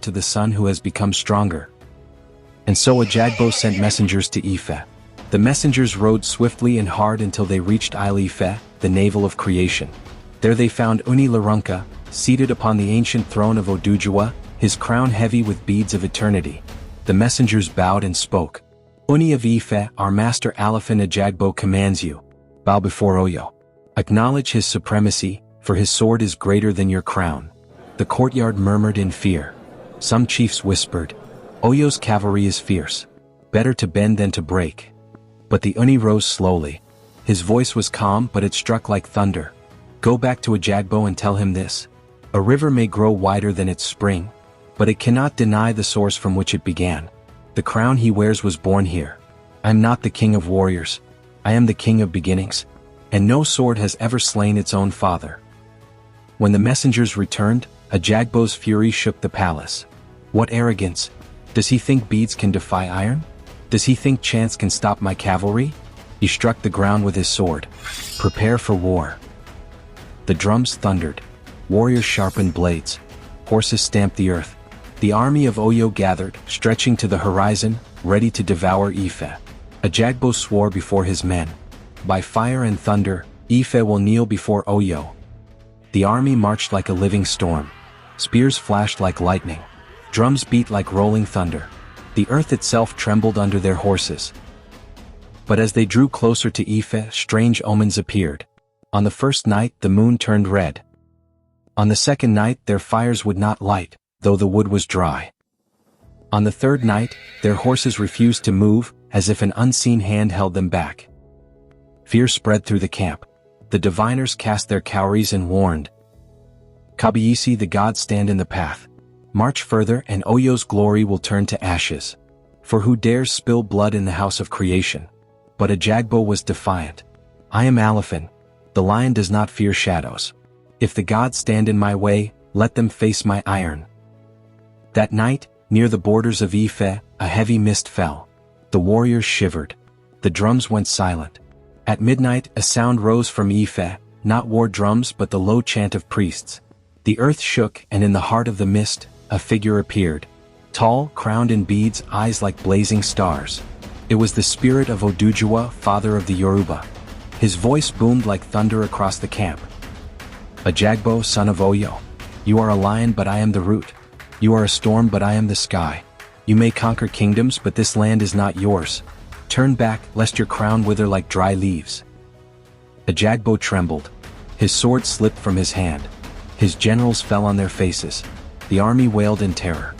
to the son who has become stronger. And so Ajagbo sent messengers to Ife. The messengers rode swiftly and hard until they reached Ife, the navel of creation. There they found Ooni Larunka, seated upon the ancient throne of Oduduwa, his crown heavy with beads of eternity. The messengers bowed and spoke. Ooni of Ife, our master Alaafin Ajagbo commands you. Bow before Oyo. Acknowledge his supremacy, for his sword is greater than your crown. The courtyard murmured in fear. Some chiefs whispered, Oyo's cavalry is fierce. Better to bend than to break. But the Ooni rose slowly. His voice was calm, but it struck like thunder. Go back to Ajagbo and tell him this. A river may grow wider than its spring, but it cannot deny the source from which it began. The crown he wears was born here. I am not the king of warriors. I am the king of beginnings. And no sword has ever slain its own father. When the messengers returned, Ajagbo's fury shook the palace. What arrogance! Does he think beads can defy iron? Does he think chance can stop my cavalry? He struck the ground with his sword. Prepare for war. The drums thundered. Warriors sharpened blades. Horses stamped the earth. The army of Oyo gathered, stretching to the horizon, ready to devour Ife. Ajagbo swore before his men. By fire and thunder, Ife will kneel before Oyo. The army marched like a living storm. Spears flashed like lightning. Drums beat like rolling thunder. The earth itself trembled under their horses. But as they drew closer to Ife, strange omens appeared. On the first night, the moon turned red. On the second night, their fires would not light, though the wood was dry. On the third night, their horses refused to move, as if an unseen hand held them back. Fear spread through the camp. The diviners cast their cowries and warned. Kabiyesi, the gods stand in the path. March further and Oyo's glory will turn to ashes. For who dares spill blood in the house of creation? But Ajagbo was defiant. I am Alaafin. The lion does not fear shadows. If the gods stand in my way, let them face my iron. That night, near the borders of Ife, a heavy mist fell. The warriors shivered. The drums went silent. At midnight, a sound rose from Ife, not war drums but the low chant of priests. The earth shook, and in the heart of the mist, a figure appeared. Tall, crowned in beads, eyes like blazing stars. It was the spirit of Oduduwa, father of the Yoruba. His voice boomed like thunder across the camp. Ajagbo, son of Oyo. You are a lion, but I am the root. You are a storm, but I am the sky. You may conquer kingdoms, but this land is not yours. Turn back, lest your crown wither like dry leaves. Ajagbo trembled. His sword slipped from his hand. His generals fell on their faces. The army wailed in terror.